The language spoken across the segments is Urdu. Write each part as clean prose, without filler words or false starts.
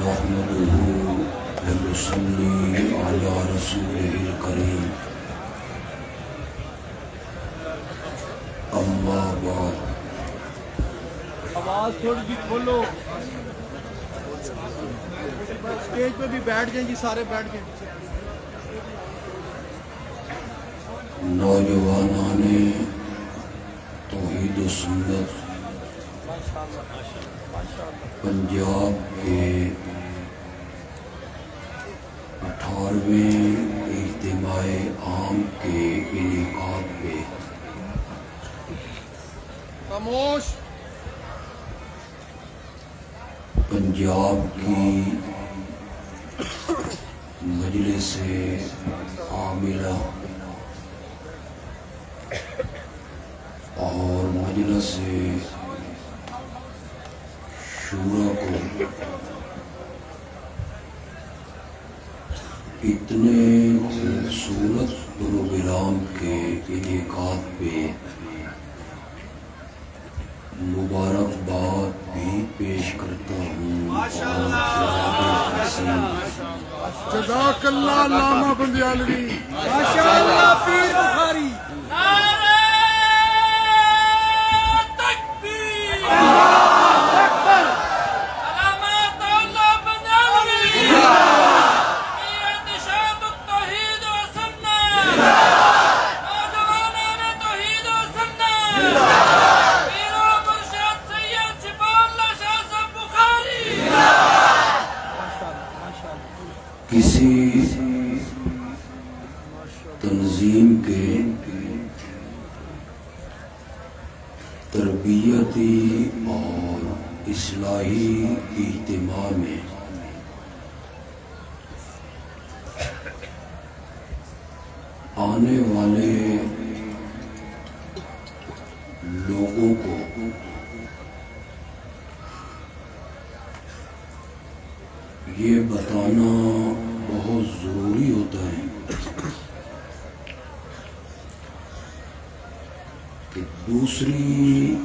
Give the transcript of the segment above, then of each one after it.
نحمده ونصلي على رسوله الكريم اما بعد آواز تھوڑی جی کھولو اسٹیج پہ بھی بیٹھ جائیں جی سارے بیٹھ جائیں نوجوانان توحید و سنت پنجاب کے 18ویں اجتماع عام کے انعقاد پہ خاموش پنجاب کی مجلس عاملہ اور مجلس شورا کو اتنے خوبصورت پروگرام کے انعقاد پہ مبارکباد بھی پیش کرتا ہوں جزاک اللہ علامہ بندیالوی ماشاءاللہ پیر بخاری کسی تنظیم کے تربیتی اور اصلاحی اجتماع میں آنے والے لوگوں کو یہ بتانا بہت ضروری ہوتا ہے کہ دوسری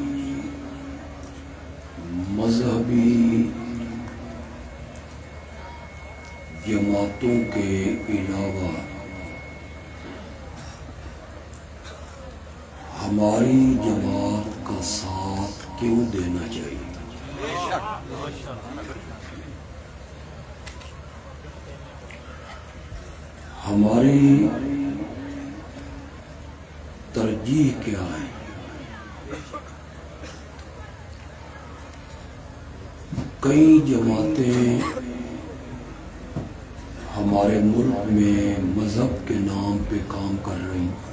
مذہبی جماعتوں کے علاوہ ہماری جماعت کا ساتھ کیوں دینا چاہیے؟ ہماری ترجیح کیا ہے؟ کئی جماعتیں ہمارے ملک میں مذہب کے نام پہ کام کر رہی ہیں،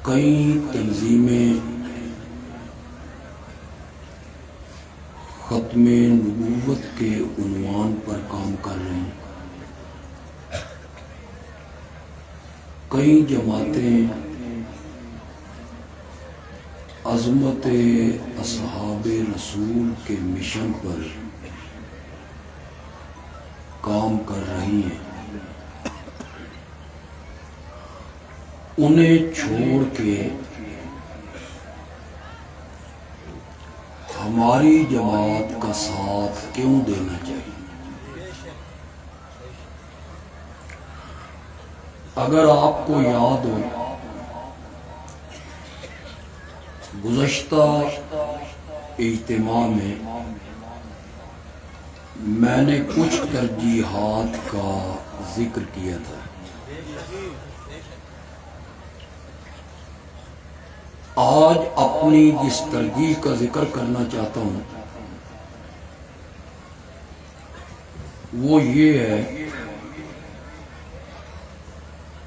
کئی تنظیمیں ختم نبوت کے عنوان پر کام کر رہی ہیں، کئی جماعتیں عظمت اصحاب رسول کے مشن پر کام کر رہی ہیں۔ انہیں چھوڑ کے ہماری جماعت کا ساتھ کیوں دینا چاہیے؟ اگر آپ کو یاد ہو، گزشتہ اجتماع میں میں نے کچھ ترجیحات کا ذکر کیا تھا۔ آج اپنی جس ترجیح کا ذکر کرنا چاہتا ہوں وہ یہ ہے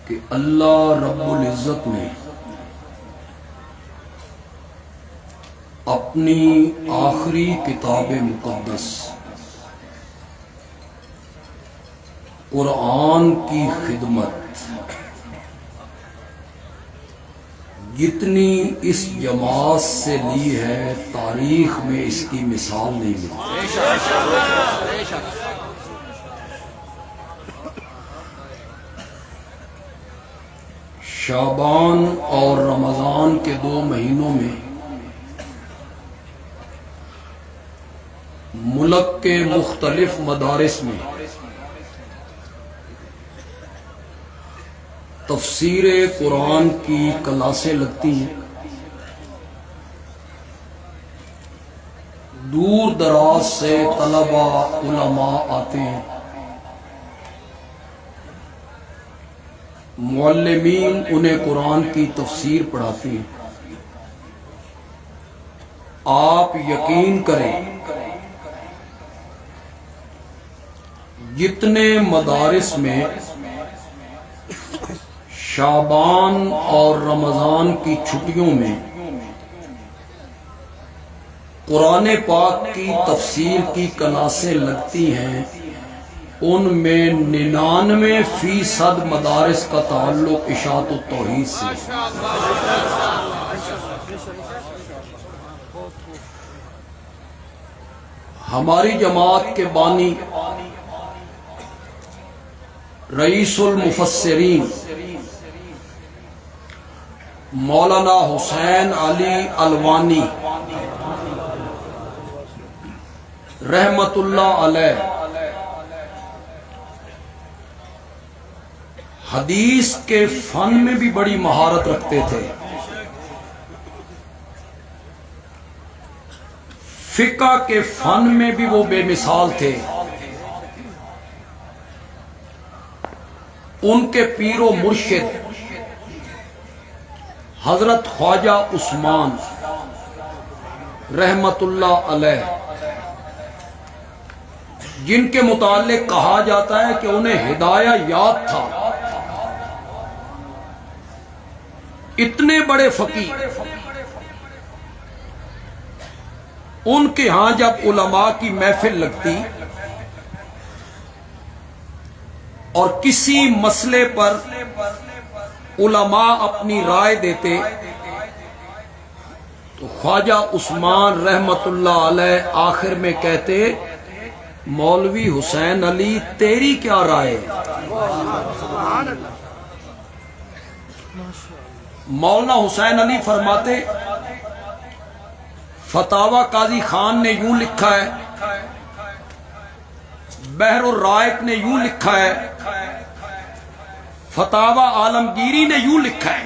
کہ اللہ رب العزت نے اپنی آخری کتاب مقدس قرآن کی خدمت جتنی اس جماعت سے لی ہے، تاریخ میں اس کی مثال نہیں ملتی۔ شعبان اور رمضان کے 2 مہینوں میں ملک کے مختلف مدارس میں تفسیر قرآن کی کلاسیں لگتی ہیں. دور دراز سے طلبہ علماء آتے ہیں. معلمین انہیں قرآن کی تفسیر پڑھاتے ہیں. آپ یقین کریں جتنے مدارس میں شعبان اور رمضان کی چھٹیوں میں قرآن پاک کی تفسیر کی کلاسیں لگتی ہیں ان میں 99% مدارس کا تعلق اشاعت التوحید سے. ہماری جماعت کے بانی رئیس المفسرین مولانا حسین علی الوانی رحمت اللہ علیہ حدیث کے فن میں بھی بڑی مہارت رکھتے تھے. فقہ کے فن میں بھی وہ بے مثال تھے. ان کے پیر و مرشد حضرت خواجہ عثمان رحمت اللہ علیہ جن کے متعلق کہا جاتا ہے کہ انہیں ہدایہ یاد تھا. اتنے بڑے فقیر ان کے ہاں جب علماء کی محفل لگتی اور کسی مسئلے پر علماء اپنی رائے دیتے تو خواجہ عثمان رحمت اللہ علیہ آخر میں کہتے مولوی حسین علی تیری کیا رائے؟ مولانا حسین علی فرماتے فتاوی قاضی خان نے یوں لکھا ہے، بحر الرائق نے یوں لکھا ہے، فتاوی عالمگیری نے یوں لکھا ہے.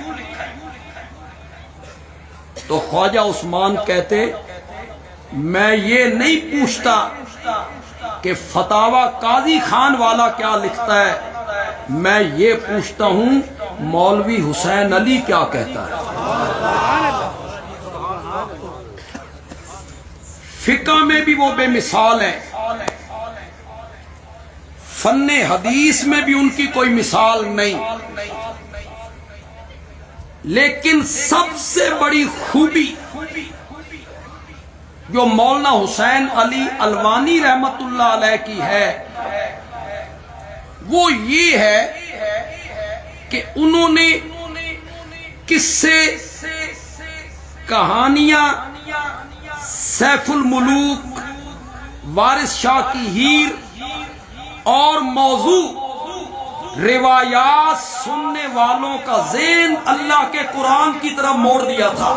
تو خواجہ عثمان کہتے میں یہ نہیں پوچھتا کہ فتاوی قاضی خان والا کیا لکھتا ہے، میں یہ پوچھتا ہوں مولوی حسین علی کیا کہتا ہے. فقہ میں بھی وہ بے مثال ہیں. فن حدیث میں بھی ان کی کوئی مثال نہیں. لیکن سب سے بڑی خوبی جو مولانا حسین علی الوانی رحمت اللہ علیہ کی ہے وہ یہ ہے کہ انہوں نے قصے کہانیاں سیف الملوک وارث شاہ کی ہیر اور موضوع روایات سننے والوں کا ذہن اللہ کے قرآن کی طرف موڑ دیا تھا.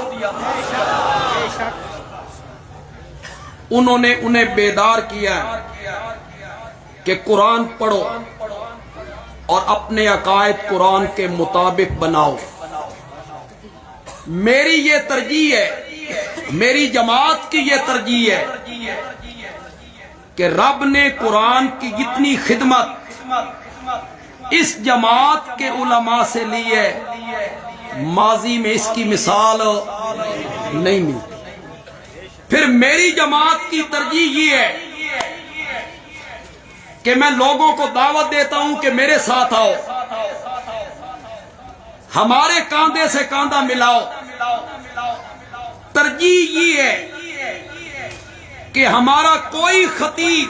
انہوں نے انہیں بیدار کیا کہ قرآن پڑھو اور اپنے عقائد قرآن کے مطابق بناؤ. میری یہ ترجیح ہے، میری جماعت کی یہ ترجیح ہے کہ رب نے قرآن کی جتنی خدمت اس جماعت کے علماء سے لی ہے ماضی میں اس کی مثال نہیں ملتی. پھر میری جماعت کی ترجیح یہ ہے کہ میں لوگوں کو دعوت دیتا ہوں کہ میرے ساتھ آؤ، ہمارے کاندھے سے کاندھا ملاؤ. ترجیح یہ ہے کہ ہمارا کوئی خطیب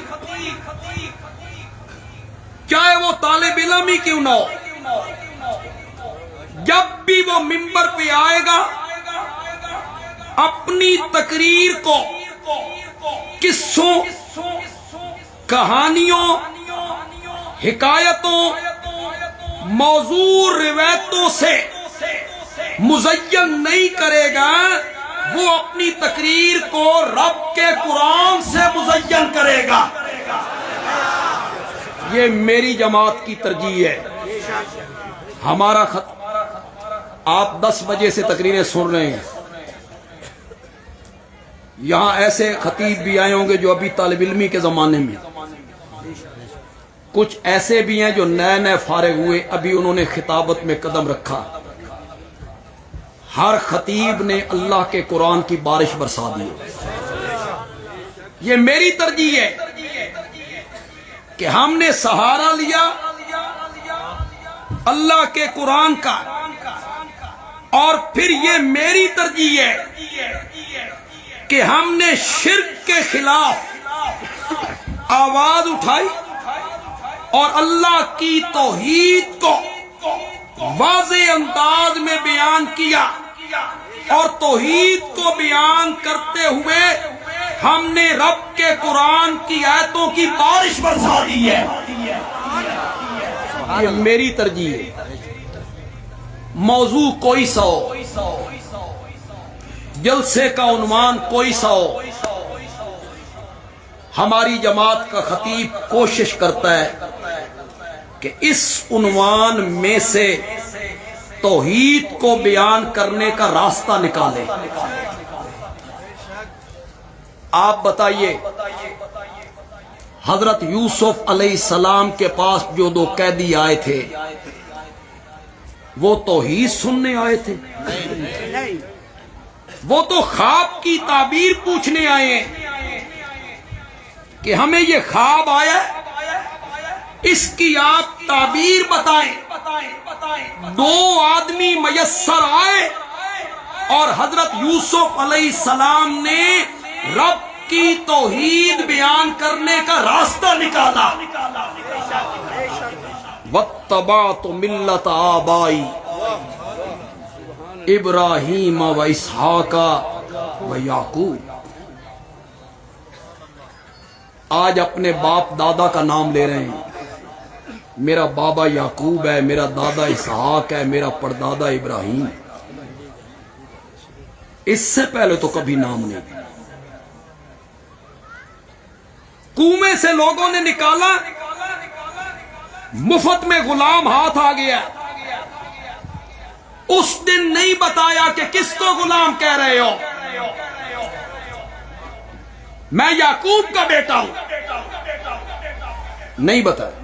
چاہے وہ طالب علم ہی کیوں نہ ہو، جب بھی وہ ممبر پہ آئے گا اپنی تقریر کو قصوں، کہانیوں، حکایتوں، موضوع روایتوں سے مزین نہیں کرے گا وہ اپنی تقریر کو رب کے قرآن سے مزین کرے گا۔ یہ میری جماعت کی ترجیح ہے۔ ہمارا آپ 10 بجے سے تقریریں سن رہے ہیں، یہاں ایسے خطیب بھی آئے ہوں گے جو ابھی طالب علمی کے زمانے میں، کچھ ایسے بھی ہیں جو نئے نئے فارغ ہوئے، ابھی انہوں نے خطابت میں قدم رکھا۔ ہر خطیب نے اللہ کے قرآن کی بارش برسا دی۔ یہ میری ترجیح ہے کہ ہم نے سہارا لیا اللہ کے قرآن کا، اور پھر یہ میری ترجیح ہے کہ ہم نے شرک کے خلاف آواز اٹھائی اور اللہ کی توحید کو واضح انداز میں بیان کیا، اور توحید کو بیان کرتے ہوئے ہم نے رب کے قرآن کی آیتوں کی بارش برسا دی ہے۔ یہ میری ترجیح ہے۔ موضوع کوئی سا ہو، جلسے کا عنوان کوئی سا ہو، ہماری جماعت کا خطیب کوشش کرتا ہے کہ اس عنوان میں سے توحید کو بیان کرنے کا راستہ نکالے۔ آپ بتائیے، حضرت یوسف علیہ السلام کے پاس جو 2 قیدی آئے تھے، وہ توحید سننے آئے تھے؟ وہ تو خواب کی تعبیر پوچھنے آئے ہیں کہ ہمیں یہ خواب آیا، اس کی آپ تعبیر بتائیں۔ 2 آدمی میسر آئے اور حضرت یوسف علیہ السلام نے رب کی توحید بیان کرنے کا راستہ نکالا۔ وَاتَّبَعْتُ مِلَّةَ آبَائِي ابراہیم و اسحاق و یعقوب۔ آج اپنے باپ دادا کا نام لے رہے ہیں، میرا بابا یعقوب ہے، میرا دادا اسحاق ہے، میرا پردادا ابراہیم۔ اس سے پہلے تو کبھی نام نہیں۔ کنویں سے لوگوں نے نکالا، مفت میں غلام ہاتھ آ گیا، اس دن نہیں بتایا کہ کس کو غلام کہہ رہے ہو، میں یعقوب کا بیٹا ہوں، نہیں بتایا۔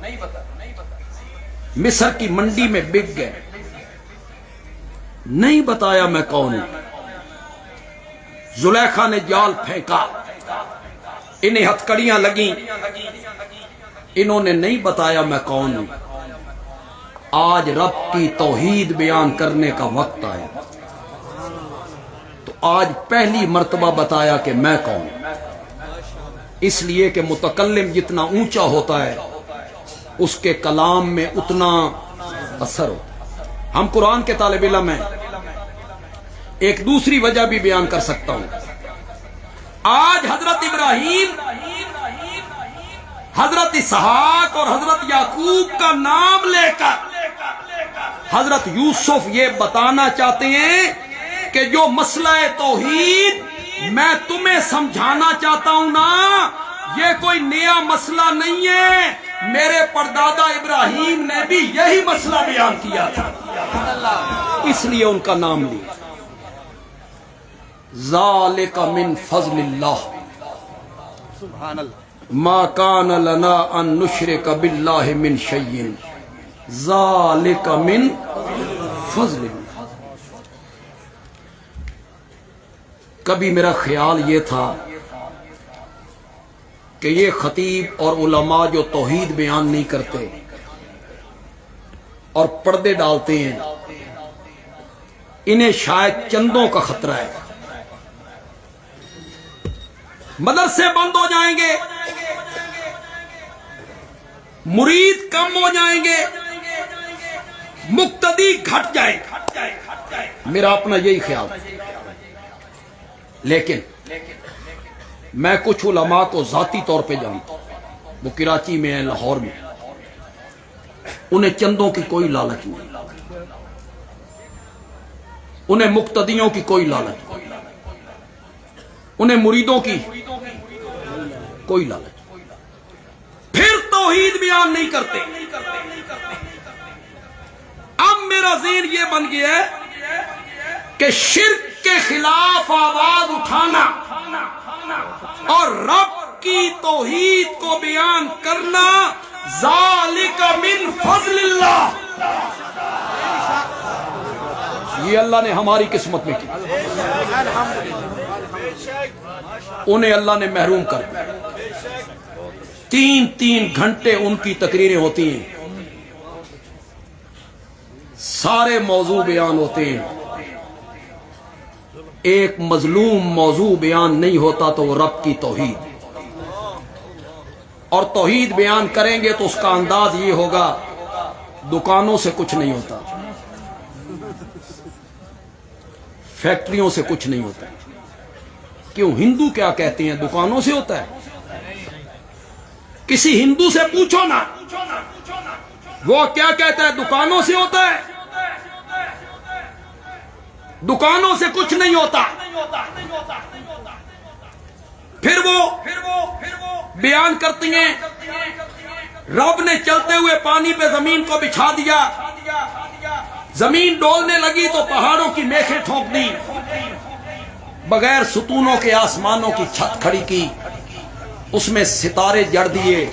مصر کی منڈی میں بک گئے، نہیں بتایا میں کون ہوں۔ زلیخا نے جال پھینکا، انہیں ہتھکڑیاں لگیں، انہوں نے نہیں بتایا میں کون ہوں۔ آج رب کی توحید بیان کرنے کا وقت آیا تو آج پہلی مرتبہ بتایا کہ میں کون ہوں، اس لیے کہ متکلم جتنا اونچا ہوتا ہے اس کے کلام میں اتنا اثر ہوتا۔ ہم قرآن کے طالب علم ہیں۔ ایک دوسری وجہ بھی بیان کر سکتا ہوں۔ آج حضرت ابراہیم، حضرت اسحاق اور حضرت یعقوب کا نام لے کر حضرت یوسف یہ بتانا چاہتے ہیں کہ جو مسئلہ توحید میں تمہیں سمجھانا چاہتا ہوں نا، یہ کوئی نیا مسئلہ نہیں ہے، میرے پردادا ابراہیم نے بھی یہی مسئلہ بیان کیا تھا، اس لیے ان کا نام لیا۔ ذالک من فضل اللہ ما کان لنا ان نشرک باللہ من شیء ذالک من فضل اللہ۔ کبھی میرا خیال یہ تھا کہ یہ خطیب اور علماء جو توحید بیان نہیں کرتے اور پردے ڈالتے ہیں، انہیں شاید چندوں کا خطرہ ہے، مدرسے بند ہو جائیں گے، مرید کم ہو جائیں گے، مقتدی گھٹ جائیں گے، میرا اپنا یہی خیال تھا۔ لیکن میں کچھ علماء کو ذاتی طور پہ جانتا ہوں، وہ کراچی میں ہیں، لاہور میں، انہیں چندوں کی کوئی لالچ نہیں، انہیں مقتدیوں کی کوئی لالچ نہیں، انہیں مریدوں کی کوئی لالچ، پھر توحید بیان نہیں کرتے۔ اب میرا ذہن یہ بن گیا ہے کہ شرک کے خلاف آواز اٹھانا اور رب کی توحید کو بیان کرنا، ذالک من فضل اللہ، یہ اللہ نے ہماری قسمت میں کی، انہیں اللہ نے محروم کر دیا۔ 3 گھنٹے ان کی تقریریں ہوتی ہیں، سارے موضوع بیان ہوتے ہیں، ایک مظلوم موضوع بیان نہیں ہوتا تو وہ رب کی توحید، اور توحید بیان کریں گے تو اس کا انداز یہ ہوگا دکانوں سے کچھ نہیں ہوتا، فیکٹریوں سے کچھ نہیں ہوتا۔ کیوں؟ ہندو کیا کہتے ہیں؟ دکانوں سے ہوتا ہے؟ کسی ہندو سے پوچھو نا، وہ کیا کہتا ہے؟ دکانوں سے ہوتا ہے، دکانوں سے کچھ نہیں ہوتا۔ پھر وہ بیان کرتی ہیں رب نے چلتے ہوئے پانی پہ زمین کو بچھا دیا، زمین ڈولنے لگی تو پہاڑوں کی میخیں ٹھونک دی، بغیر ستونوں کے آسمانوں کی چھت کھڑی کی، اس میں ستارے جڑ دیے،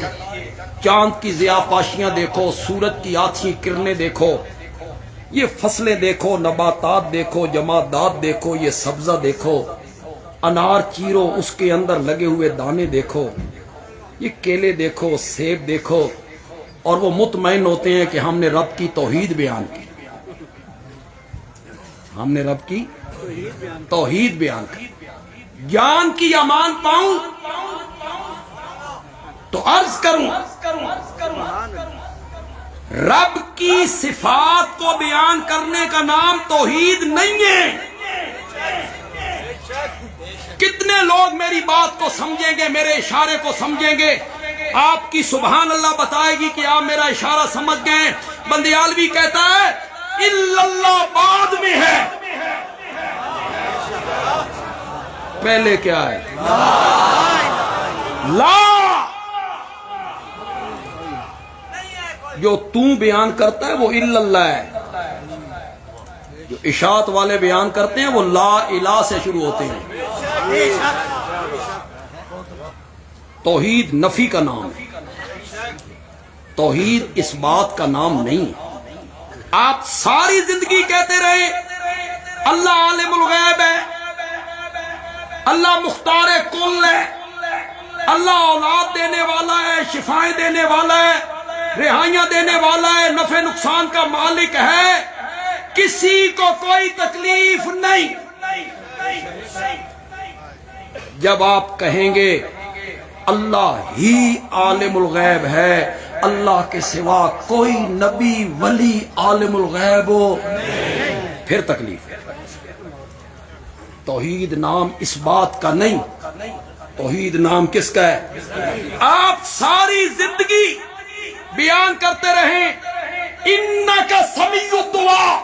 چاند کی ضیاء پاشیاں دیکھو، سورج کی آتھی کرنیں دیکھو، یہ فصلیں دیکھو، نباتات دیکھو، جمادات دیکھو، یہ سبزہ دیکھو، انار چیرو، اس کے اندر لگے ہوئے دانے دیکھو، یہ کیلے دیکھو، سیب دیکھو، اور وہ مطمئن ہوتے ہیں کہ ہم نے رب کی توحید بیان کی، ہم نے رب کی توحید بیان کی۔ جان کی امان پاؤں تو عرض کروں، رب کی صفات کو بیان کرنے کا نام توحید نہیں ہے۔ کتنے لوگ میری بات کو سمجھیں گے، میرے اشارے کو سمجھیں گے؟ آپ کی سبحان اللہ بتائے گی کہ آپ میرا اشارہ سمجھ گئے۔ بندیالوی کہتا ہے الا اللہ بعد میں ہے، پہلے کیا ہے؟ لا، جو تو بیان کرتا ہے وہ الا اللہ ہے، جو اشاعت والے بیان کرتے ہیں وہ لا الہ سے شروع ہوتے ہیں۔ توحید نفی کا نام ہے، توحید اس بات کا نام نہیں ہے۔ آپ ساری زندگی کہتے رہے اللہ عالم الغیب ہے، اللہ مختار کل ہے، اللہ اولاد دینے والا ہے، شفائیں دینے والا ہے، رہائیاں دینے والا ہے، نفع نقصان کا مالک ہے، کسی کو کوئی تکلیف نہیں۔ جب آپ کہیں گے اللہ ہی عالم الغیب ہے، اللہ کے سوا کوئی نبی ولی عالم الغیب ہو، پھر تکلیف ہے۔ توحید نام اس بات کا نہیں، توحید نام کس کا ہے؟ آپ ساری زندگی بیان کرتے رہیں انک سمیع الدعاء،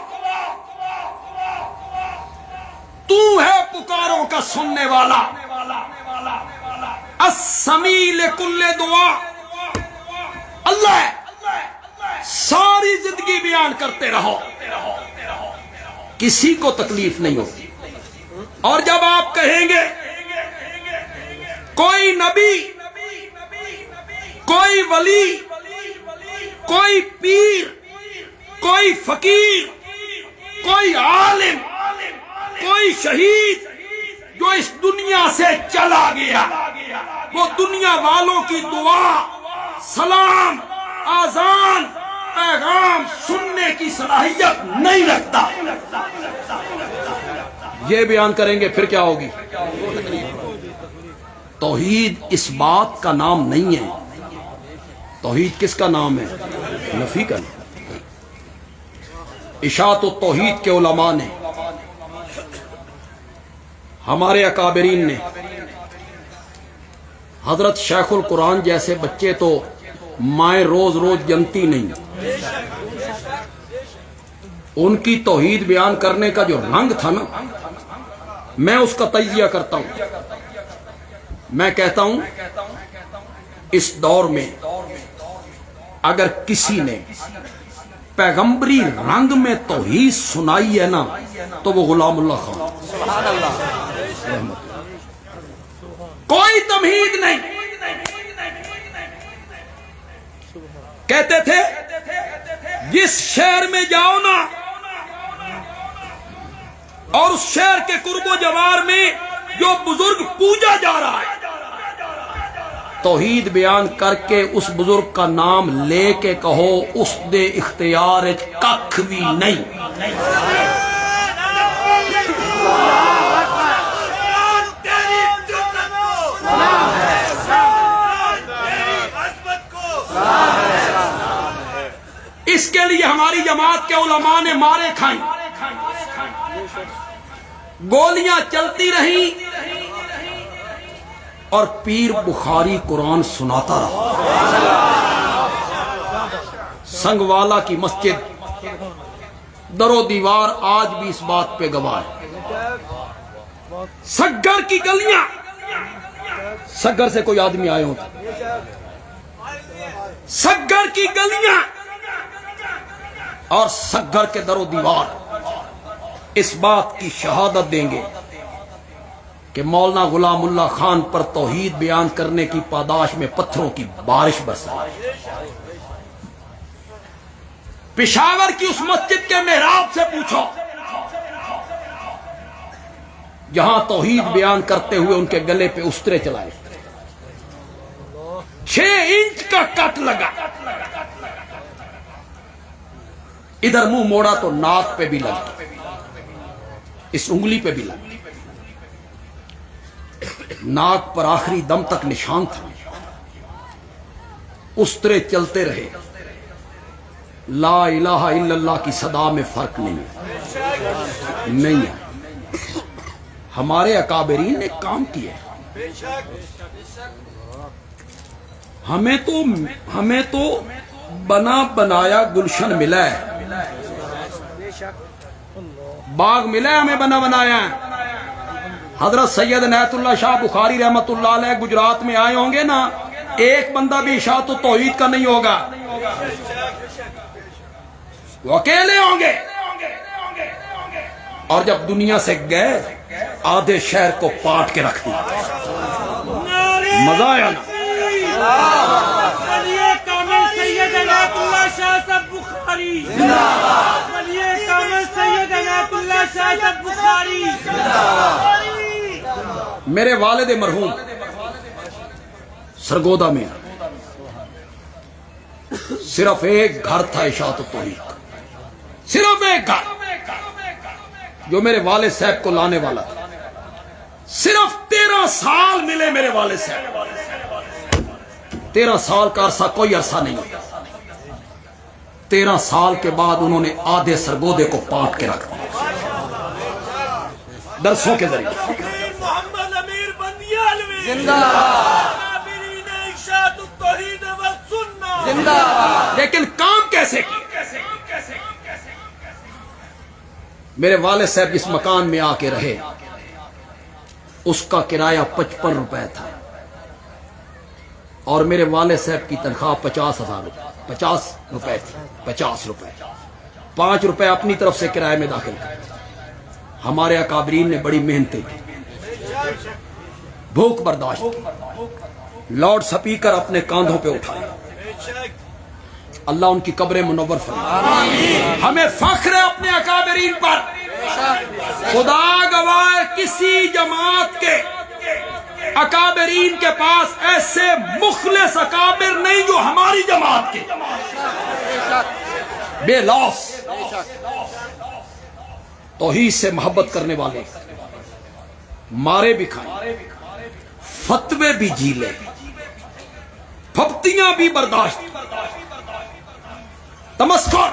تو ہے پکاروں کا سننے والا، السمیع لکل دعا، اللہ ہے۔ ساری زندگی بیان کرتے رہو، کسی کو تکلیف نہیں ہوگی۔ اور جب آپ کہیں گے کوئی نبی، کوئی ولی، کوئی پیر، کوئی فقیر، کوئی عالم، کوئی شہید جو اس دنیا سے چلا گیا، وہ دنیا والوں کی دعا، سلام، آذان، پیغام سننے کی صلاحیت نہیں رکھتا، یہ بیان کریں گے پھر کیا ہوگی؟ توحید اس بات کا نام نہیں ہے۔ توحید کس کا نام ہے؟ نفی کا نام۔ اشاعت و توحید کے علماء نے، ہمارے اکابرین نے، حضرت شیخ القرآن جیسے بچے تو مائیں روز روز جنتی نہیں، ان کی توحید بیان کرنے کا جو رنگ تھا نا، میں اس کا تجزیہ کرتا ہوں۔ میں کہتا ہوں اس دور میں اگر کسی نے پیغمبری رنگ میں توحید سنائی ہے نا تو وہ غلام اللہ خان، کوئی تمہید نہیں۔ کہتے تھے جس شہر میں جاؤ نا اور اس شہر کے قرب و جوار میں جو بزرگ پوجا جا رہا ہے، توحید بیان کر کے اس بزرگ کا نام لے کے کہو اس دے اختیار ککھ بھی نہیں۔ اس کے لیے ہماری جماعت کے علماء نے مارے کھائیں، گولیاں چلتی رہیں اور پیر بخاری قرآن سناتا رہا۔ سنگوالا کی مسجد در و دیوار آج بھی اس بات پہ گواہ ہے۔ سگر کی گلیاں، سگر سے کوئی آدمی آئے ہوتے، سگر کی گلیاں اور سگر کے در و دیوار اس بات کی شہادت دیں گے کہ مولانا غلام اللہ خان پر توحید بیان کرنے کی پاداش میں پتھروں کی بارش برسائی۔ پشاور کی اس مسجد کے محراب سے پوچھو جہاں توحید بیان کرتے ہوئے ان کے گلے پہ استرے چلائے، 6 انچ کا کٹ لگا، ادھر منہ موڑا تو ناک پہ بھی لگا، اس انگلی پہ بھی لگا، ناک پر آخری دم تک نشان تھا، استرے چلتے رہے، لا الہ الا اللہ کی صدا میں فرق نہیں ہے۔ ہمارے اکابرین نے کام کیا ہے، ہمیں تو بنا بنایا گلشن ملا ہے، باغ ملا ہے، ہمیں بنا بنایا ہے۔ حضرت سید عنایت اللہ شاہ بخاری رحمت اللہ علیہ گجرات میں آئے ہوں گے نا، ایک بندہ بھی اشاعت و توحید کا نہیں ہوگا، وہ اکیلے ہوں گے، اور جب دنیا سے گئے آدھے شہر کو پاٹ کے رکھ دیا۔ مزہ آیا نا؟ سید عنایت اللہ شاہ صاحب بخاری، ولی کامل سید عنایت اللہ شاہ صاحب بخاری۔ میرے والد مرحوم سرگودا میں صرف ایک گھر تھا اشاعت و توحید کا، صرف ایک گھر جو میرے والد صاحب کو لانے والا تھا۔ صرف 13 سال ملے میرے والد صاحب، 13 سال کا عرصہ کوئی عرصہ نہیں، 13 سال کے بعد انہوں نے آدھے سرگودے کو پاٹ کے رکھ دیا درسوں کے ذریعے۔ محمد امیر بندیالوی زندہ باد، عابرین اشاعت التوحید والسنہ زندہ باد۔ لیکن کام کیسے کیا؟ میرے والد صاحب جس مکان میں آ کے رہے اس کا کرایہ 55 روپے تھا، اور میرے والد صاحب کی تنخواہ 50 روپے تھی، 50 روپے، 5 روپے اپنی طرف سے کرایہ میں داخل کرتے۔ ہمارے اکابرین نے بڑی محنتیں کی، بھوک برداشت کی، لاؤڈ سپیکر اپنے کاندھوں پہ اٹھائے۔ اللہ ان کی قبریں منور فرمائے۔ ہمیں فخر ہے اپنے اکابرین پر۔ خدا گواہ کسی جماعت کے اکابرین کے پاس ایسے مخلص اکابر نہیں جو ہماری جماعت کے، بے لوث توحید سے محبت کرنے والے، مارے بھی کھائے، فتوے بھی جھیلے، پھپتیاں بھی برداشت، تمسخر۔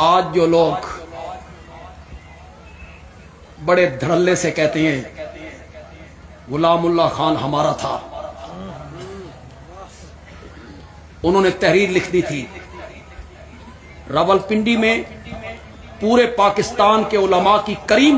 آج جو لوگ بڑے دھڑلے سے کہتے ہیں غلام اللہ خان ہمارا تھا، انہوں نے تحریر لکھ دی تھی راولپنڈی میں پورے پاکستان کے علماء کی کریم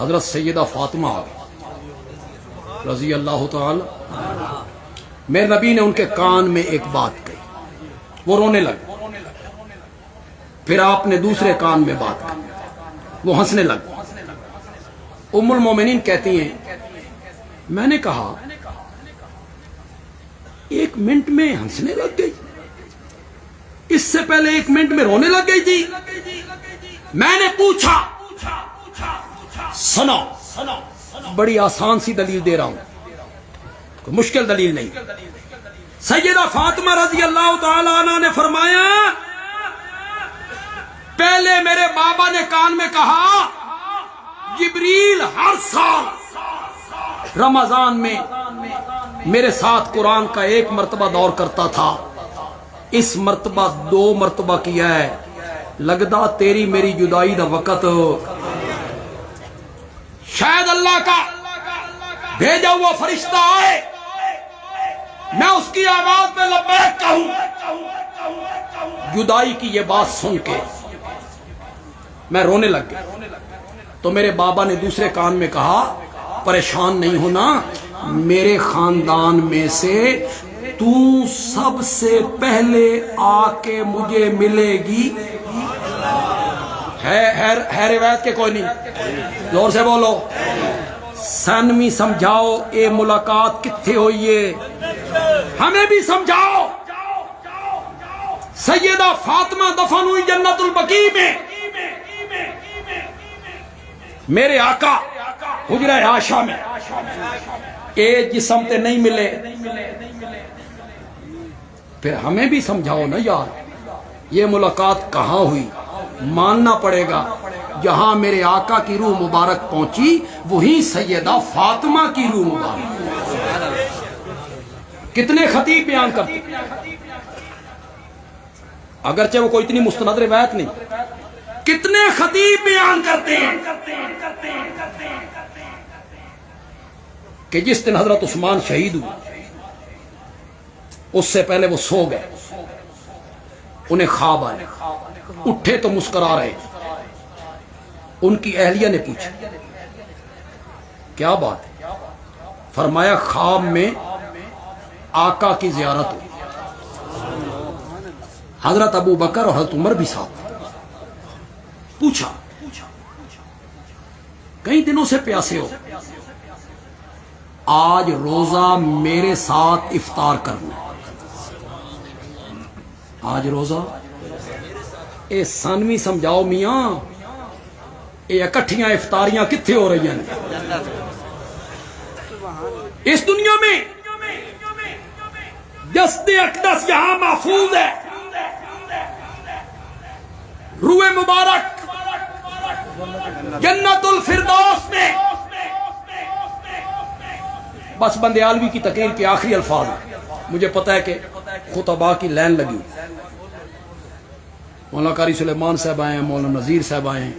حضرت سیدہ فاطمہ آ گئی رضی اللہ تعالی. میرے نبی نے ان کے کان میں ایک بات کہی, وہ رونے لگے. پھر آپ نے دوسرے کان میں بات کہی, وہ ہنسنے لگے. ام المومنین کہتی ہیں میں نے کہا 1 منٹ میں ہنسنے لگ گئی, اس سے پہلے 1 منٹ میں رونے لگ گئی تھی. میں نے پوچھا, سنو بڑی آسان سی دلیل دے رہا ہوں, کوئی مشکل دلیل نہیں. سیدہ فاطمہ رضی اللہ تعالی عنہ نے فرمایا پہلے میرے بابا نے کان میں کہا جبریل ہر سال رمضان میں میرے ساتھ قرآن کا 1 مرتبہ دور کرتا تھا, اس مرتبہ 2 مرتبہ کیا ہے, لگدا تیری میری جدائی دا وقت شاید اللہ کا بھیجا ہوا فرشتہ آئے, میں اس کی آواز میں لبیک کہوں. جدائی کی یہ بات سن کے میں رونے لگ گیا. تو میرے بابا نے دوسرے کان میں کہا پریشان نہیں ہونا, میرے خاندان میں سے تو سب سے پہلے آ کے مجھے ملے گی. ہے روایت کے کوئی نہیں, زور سے بولو. سنوی سمجھاؤ اے ملاقات کتھے ہوئی ہے, ہمیں بھی سمجھاؤ. سیدہ فاطمہ دفن ہوئی جنت البقیع میں, میرے آقا حجرہ عائشہ میں. اے جسم تے نہیں ملے, پھر ہمیں بھی سمجھاؤ نا یار, یہ ملاقات کہاں ہوئی. ماننا پڑے گا جہاں میرے آقا کی روح مبارک پہنچی وہیں سیدہ فاطمہ کی روح مبارک. کتنے خطیب بیان کرتے, اگرچہ وہ کوئی اتنی مستند روایت نہیں, کتنے خطیب بیان کرتے ہیں کہ جس دن حضرت عثمان شہید ہوئے اس سے پہلے وہ سو گئے, انہیں خواب آئے, اٹھے تو مسکرا رہے. ان کی اہلیہ نے پوچھا کیا بات ہے, فرمایا خواب میں آقا کی زیارت ہوئی, حضرت ابو بکر اور حضرت عمر بھی ساتھ. پوچھا کئی دنوں سے پیاسے ہو, آج روزہ میرے ساتھ افطار کرنا. آج روزہ, اے سانوی سمجھاؤ میاں, اے اکٹھیاں افطاریاں کتھے ہو رہی ہیں اس دنیا میں. جسد اقدس یہاں محفوظ ہے, روح مبارک جنت الفردوس میں. بس بندیالوی کی تقریر کے آخری الفاظ ہیں. مجھے پتا ہے کہ خطباء کی لین لگی, مولانا قاری سلیمان صاحب آئے ہیں, مولانا نذیر صاحب آئے ہیں,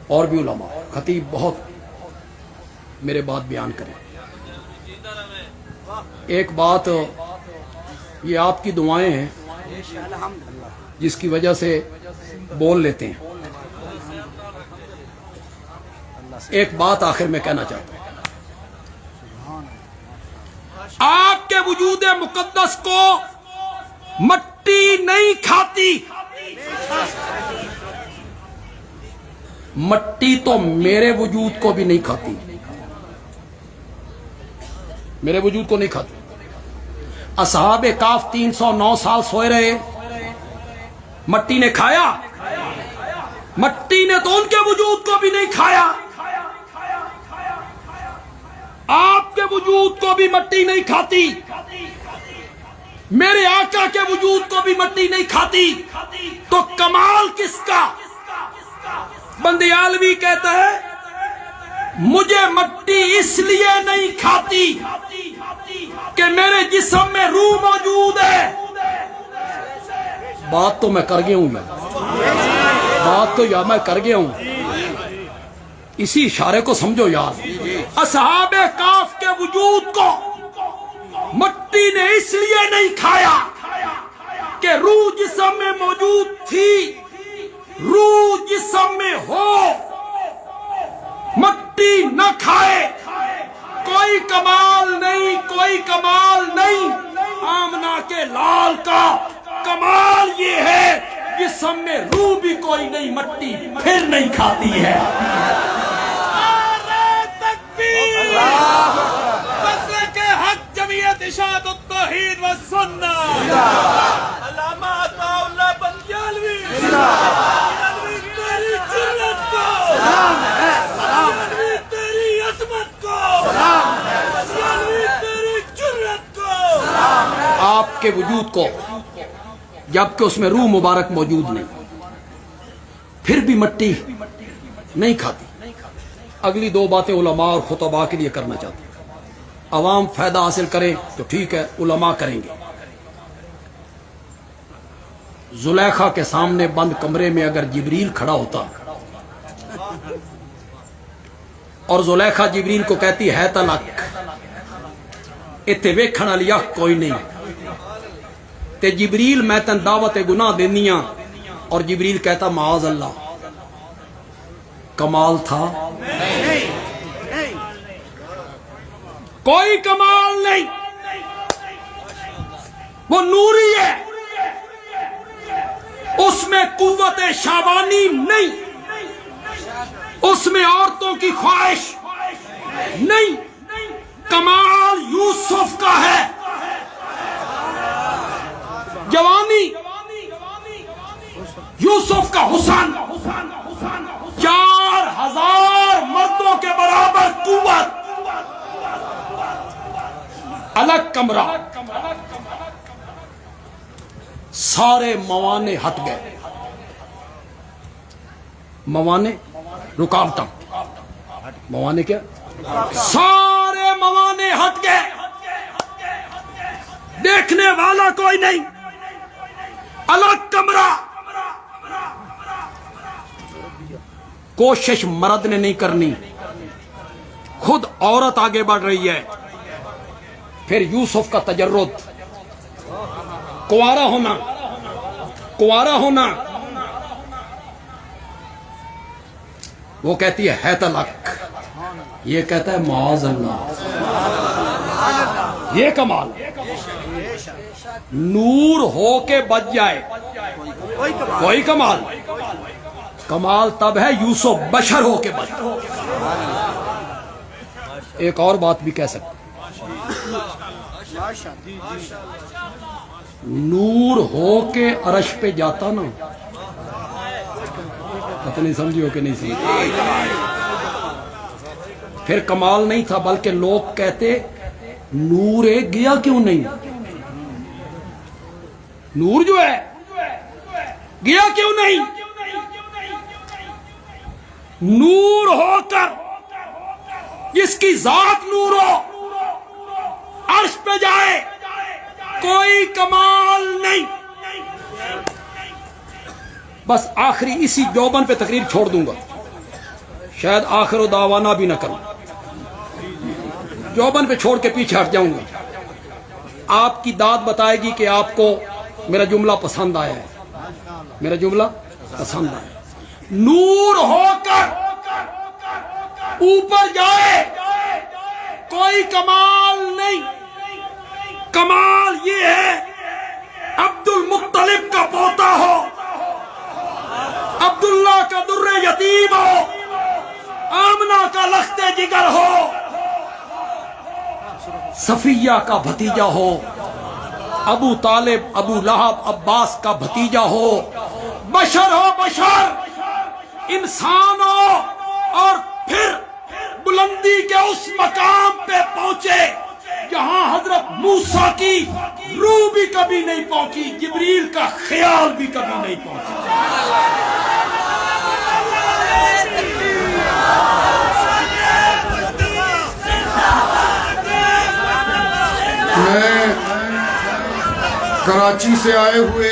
اور بھی علماء خطیب بہت میرے بات بیان کریں. ایک بات, یہ آپ کی دعائیں ہیں جس کی وجہ سے بول لیتے ہیں. ایک بات آخر میں کہنا چاہتا ہوں, آپ کے وجود مقدس کو مٹی نہیں کھاتی. مٹی تو میرے وجود کو بھی نہیں کھاتی, میرے وجود کو نہیں کھاتی. اصحاب کاف 309 سال سوئے رہے, مٹی نے کھایا؟ مٹی نے تو ان کے وجود کو بھی نہیں کھایا. آپ کے وجود کو بھی مٹی نہیں کھاتی, میرے آقا کے وجود کو بھی مٹی نہیں کھاتی. تو کمال کس کا؟ بندیالوی کہتا ہے مجھے مٹی اس لیے نہیں کھاتی کہ میرے جسم میں روح موجود ہے. بات تو میں کر گیا ہوں, بات تو یا میں کر گیا ہوں, اسی اشارے کو سمجھو یار. اصحاب کاف کے وجود کو مٹی نے اس لیے نہیں کھایا کہ روح جسم میں موجود تھی. روح جسم میں ہو مٹی نہ کھائے کوئی کمال نہیں، کوئی کمال نہیں۔ آمنہ کے لال کا کمال یہ ہے جسم میں روح بھی کوئی نہیں، مٹی پھر نہیں کھاتی ہے۔ مسلک حق جمعیت اشاعت التوحید والسنہ، علامہ عطا اللہ بنگالوی، بنگالوی تیری جرت کو، بنگالوی تیری عظمت کو، بنگالوی تیری جرت کو۔ آپ کے وجود کو جبکہ اس میں روح مبارک موجود نہیں، پھر بھی مٹی نہیں کھاتی۔ اگلی دو باتیں علماء اور خطباء کے لیے کرنا چاہتے ہیں۔ عوام فائدہ حاصل کریں تو ٹھیک ہے، علماء کریں گے۔ زلیخا کے سامنے بند کمرے میں اگر جبریل کھڑا ہوتا اور زلیخا جبریل کو کہتی ہے تلک اتنے ویکھن والی اکھ کوئی نہیں، تے جبریل میں تن دعوت گناہ دینیاں، اور جبریل کہتا معاذ اللہ، کمال تھا؟ کوئی کمال نہیں، وہ نوری ہے، اس میں قوت شابانی نہیں، اس میں عورتوں کی خواہش نہیں۔ کمال یوسف کا ہے، جوانی یوسف کا حسن، 4000 مردوں کے برابر قوت، الگ کمرہ، سارے موانع ہٹ گئے، موانع رکاوٹاں، موانع کیا؟ سارے موانع ہٹ گئے، دیکھنے والا کوئی نہیں، الگ کمرہ۔ کوشش مرد نے نہیں کرنی، خود عورت آگے بڑھ رہی ہے۔ پھر یوسف کا تجرد، کنوارا ہونا، کنوارا ہونا، وہ کہتی ہے تلک، یہ کہتا ہے معاذ اللہ۔ یہ کمال، نور ہو کے بچ جائے کوئی کمال، کمال تب ہے یوسف بشر ہو کے بچ۔ ایک اور بات بھی کہہ سکتے، نور ہو کے عرش پہ جاتا نا، پتہ نہیں سمجھی ہو کہ نہیں سمجھی، پھر کمال نہیں تھا، بلکہ لوگ کہتے نور گیا کیوں نہیں، نور جو ہے گیا کیوں نہیں، نور ہو کر جس کی ذات نور ہو عرش پہ جائے کوئی کمال نہیں۔ بس آخری اسی جوبن پہ تقریر چھوڑ دوں گا، شاید آخر و دعوانا بھی نہ کروں، جوبن پہ چھوڑ کے پیچھے ہٹ جاؤں گا۔ آپ کی داد بتائے گی کہ آپ کو میرا جملہ پسند آیا ہے، میرا جملہ پسند آیا ہے۔ نور ہو کر اوپر جائے کوئی کمال نہیں، کمال یہ ہے عبد المطلب کا پوتا ہو، عبداللہ کا در یتیم ہو، آمنہ کا لخت جگر ہو، صفیہ کا بھتیجا ہو، ابو طالب ابو لہب عباس کا بھتیجا ہو، بشر ہو، بشر انسان ہو، اور پھر بلندی کے اس مقام پہ پہنچے جہاں حضرت موسیٰ کی روح بھی کبھی نہیں پہنچی، جبریل کا خیال بھی کبھی نہیں پہنچا۔ میں کراچی سے آئے ہوئے